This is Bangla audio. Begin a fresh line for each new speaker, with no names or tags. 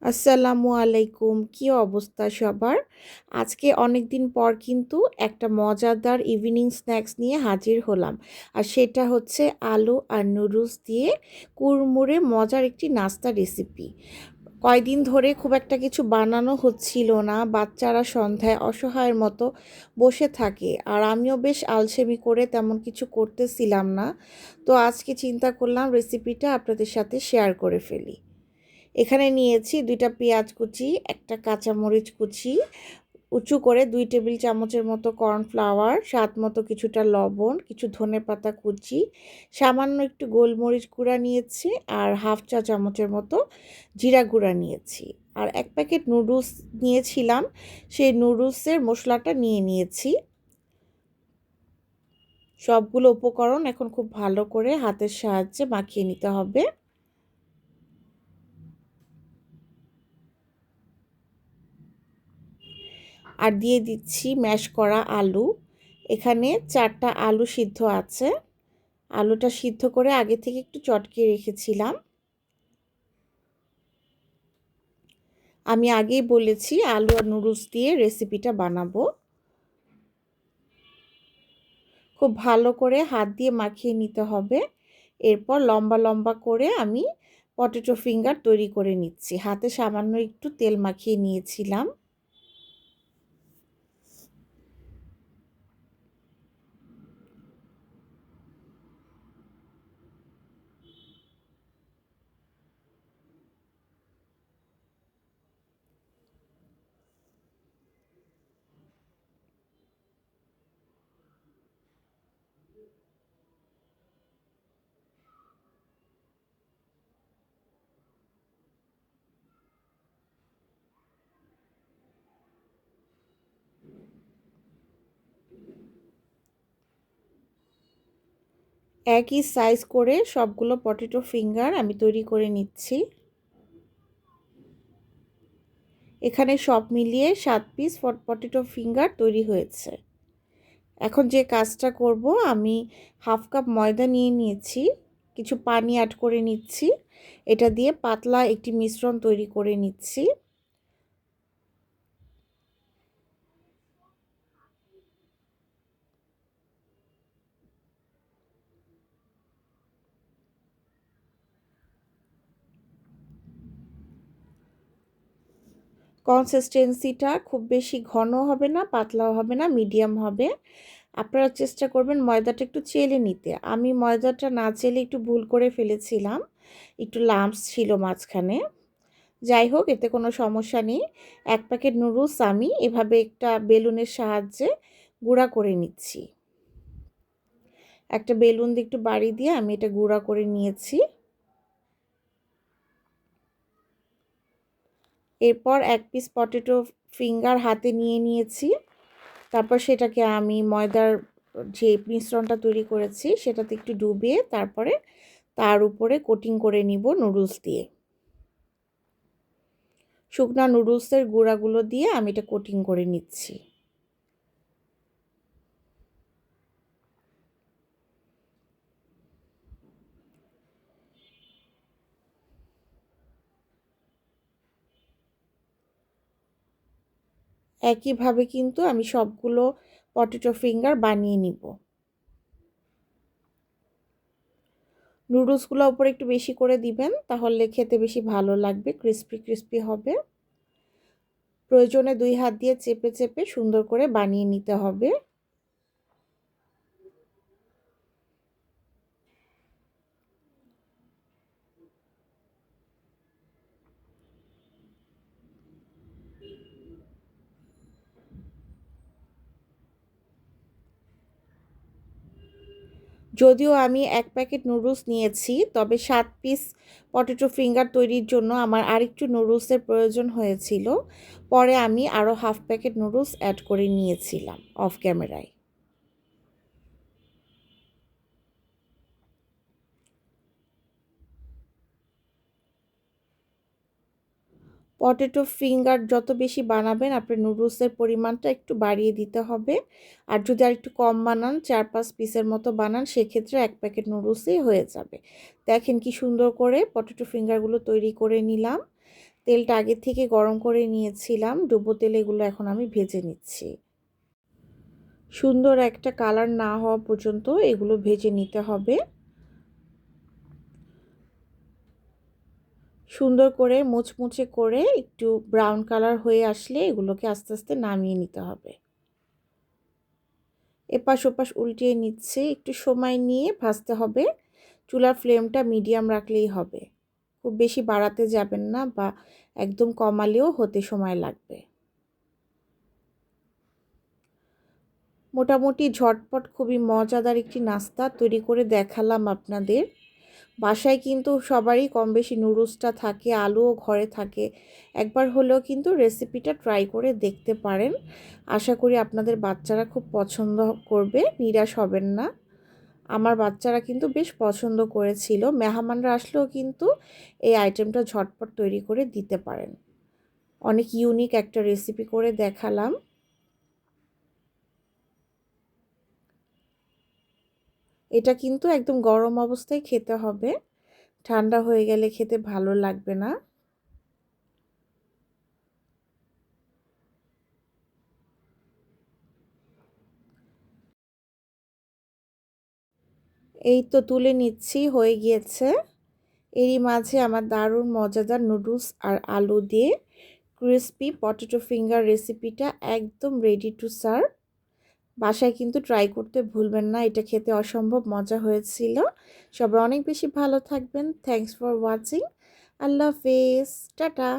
আসসালামু আলাইকুম। কি অবস্থা সবার? আজকে অনেকদিন পর কিন্তু একটা মজাদার ইভিনিং স্ন্যাক্স নিয়ে হাজির হলাম। আর সেটা হচ্ছে আলু আর নুডলস দিয়ে কুড়মুড়ে মজার একটি নাস্তা রেসিপি। কয়দিন ধরে খুব একটা কিছু বানানো হচ্ছিল না। বাচ্চারা সন্ধ্যায় অসহায়ের মতো বসে থাকে। আর আমিও বেশ আলসেমি করে তেমন কিছু করতেছিলাম না। তো আজকে চিন্তা করলাম রেসিপিটা আপনাদের সাথে শেয়ার করে ফেলি। এখানে নিয়েছি ২টা পেঁয়াজ কুচি, একটা কাঁচামরিচ কুচি, উঁচু করে ২ টেবিল চামচের মতো কর্নফ্লাওয়ার, স্বাদ মতো কিছুটা লবণ, কিছু ধনেপাতা কুচি, সামান্য একটু গোলমরিচ গুঁড়া নিয়েছি আর হাফ চা চামচের মতো জিরা গুঁড়া নিয়েছি। আর ১ প্যাকেট নুডলস নিয়েছিলাম, সেই নুডলসের মশলাটা নিয়ে নিয়েছি। সবগুলো উপকরণ এখন খুব ভালো করে হাতের সাহায্যে মাখিয়ে নিতে হবে। আর দিয়ে দিচ্ছি ম্যাশ করা আলু। এখানে 4টা আলু সিদ্ধ আছে। আলুটা সিদ্ধ করে আগে থেকে একটু চটকিয়ে রেখেছিলাম। আমি আগেই বলেছি আলু আর নুডলস দিয়ে রেসিপিটা বানাবো। খুব ভালো করে হাত দিয়ে মাখিয়ে নিতে হবে। এরপর লম্বা লম্বা করে আমি পটেটো ফিঙ্গার তৈরি করে নিচ্ছি। হাতে সামান্য একটু তেল মাখিয়ে নিয়েছিলাম। একই সাইজ করে সবগুলো পটেটো ফিঙ্গার আমি তৈরি করে নিচ্ছি। এখানে সব মিলিয়ে 7 পিস পটেটো ফিঙ্গার তৈরি হয়েছে। এখন যে কাজটা করব, আমি হাফ কাপ ময়দা নিয়ে নিয়েছি, কিছু পানি অ্যাড করে নিচ্ছি। এটা দিয়ে পাতলা একটি মিশ্রণ তৈরি করে নিচ্ছি। কনসিস্টেন্সিটা খুব বেশি ঘন হবে না, পাতলাও হবে না, মিডিয়াম হবে। আপনারা চেষ্টা করবেন ময়দাটা একটু চেলে নিতে। আমি ময়দাটা না চেলে একটু ভুল করে ফেলেছিলাম, একটু লাম্পস ছিল মাঝখানে। যাই হোক, এতে কোনো সমস্যা নেই। 1 প্যাকেট নুডলস আমি এভাবে একটা বেলুনের সাহায্যে গুঁড়া করে নিচ্ছি। একটা বেলুন দিয়ে একটু বাড়ি দিয়ে আমি এটা গুঁড়া করে নিয়েছি। এরপর 1 পিস পটেটো ফিঙ্গার হাতে নিয়ে নিয়েছি। তারপর সেটাকে আমি ময়দার যে মিশ্রণটা তৈরি করেছি সেটাতে একটু ডুবিয়ে তারপরে তার উপরে কোটিং করে নিব নুডলস দিয়ে। শুকনা নুডলসের গুঁড়াগুলো দিয়ে আমি এটা কোটিং করে নিচ্ছি। একইভাবে কিন্তু আমি সবগুলো পটেটো ফিঙ্গার বানিয়ে নিব। নুডলসগুলো উপরে একটু বেশি করে দিবেন, তাহলে খেতে বেশি ভালো লাগবে, ক্রিস্পি ক্রিস্পি হবে। প্রয়োজনে 2 হাত দিয়ে চেপে চেপে সুন্দর করে বানিয়ে নিতে হবে। যদিও আমি 1 প্যাকেট নুডলস নিয়েছি, তবে 7 পিস পটেটো ফিঙ্গার তৈরির জন্য আমার আরেকটু নুডলসের প্রয়োজন হয়েছিল। পরে আমি আরও হাফ প্যাকেট নুডলস অ্যাড করে নিয়েছিলাম অফ ক্যামেরায়। পটেটো ফিঙ্গার যত বেশি বানাবেন আপনার নুডলসের পরিমাণটা একটু বাড়িয়ে দিতে হবে। আর যদি আরেকটু কম বানান, 4-5 পিসের মতো বানান, সেক্ষেত্রে 1 প্যাকেট নুডলসই হয়ে যাবে। দেখেন কি সুন্দর করে পটেটো ফিঙ্গারগুলো তৈরি করে নিলাম। তেলটা আগে থেকে গরম করে নিয়েছিলাম, ডুবো তেলে এগুলো এখন আমি ভেজে নিচ্ছি। সুন্দর একটা কালার না হওয়া পর্যন্ত এগুলো ভেজে নিতে হবে। সুন্দর করে মুচমুচে করে একটু ব্রাউন কালার হয়ে আসলে এগুলোকে আস্তে আস্তে নামিয়ে নিতে হবে। এপাশ ওপাশ উল্টিয়ে নিচ্ছে, একটু সময় নিয়ে ভাজতে হবে। চুলার ফ্লেমটা মিডিয়াম রাখলেই হবে, খুব বেশি বাড়াতে যাবেন না বা একদম কমালেও হতে সময় লাগবে। মোটামুটি ঝটপট খুবই মজাদার একটি নাস্তা তৈরি করে দেখালাম আপনাদের। বাসায় কিন্তু সবারই কম বেশি নুডলসটা থাকে, আলুও ঘরে থাকে। একবার হলেও কিন্তু রেসিপিটা ট্রাই করে দেখতে পারেন। আশা করি আপনাদের বাচ্চারা খুব পছন্দ করবে, নিরাশ হবেন না। আমার বাচ্চারা কিন্তু বেশ পছন্দ করেছিল। মেহমানরা আসলেও কিন্তু এই আইটেমটা ঝটপট তৈরি করে দিতে পারেন। অনেক ইউনিক একটা রেসিপি করে দেখালাম। এটা কিন্তু একদম গরম অবস্থায় খেতে হবে, ঠান্ডা হয়ে গেলে খেতে ভালো লাগবে না। এই তো তুলে নিচ্ছি, হয়ে গিয়েছে। এরই মাঝে আমার দারুণ মজাদার নুডলস আর আলু দিয়ে ক্রিসপি পটেটো ফিঙ্গার রেসিপিটা একদম রেডি টু সার্ভ। বাসায় কিন্তু ট্রাই করতে ভুলবেন না, এটা খেতে অসম্ভব মজা হয়েছিল। সবাই অনেক বেশি ভালো থাকবেন। Thanks for watching. আল্লাহ হাফেজ, টাটা।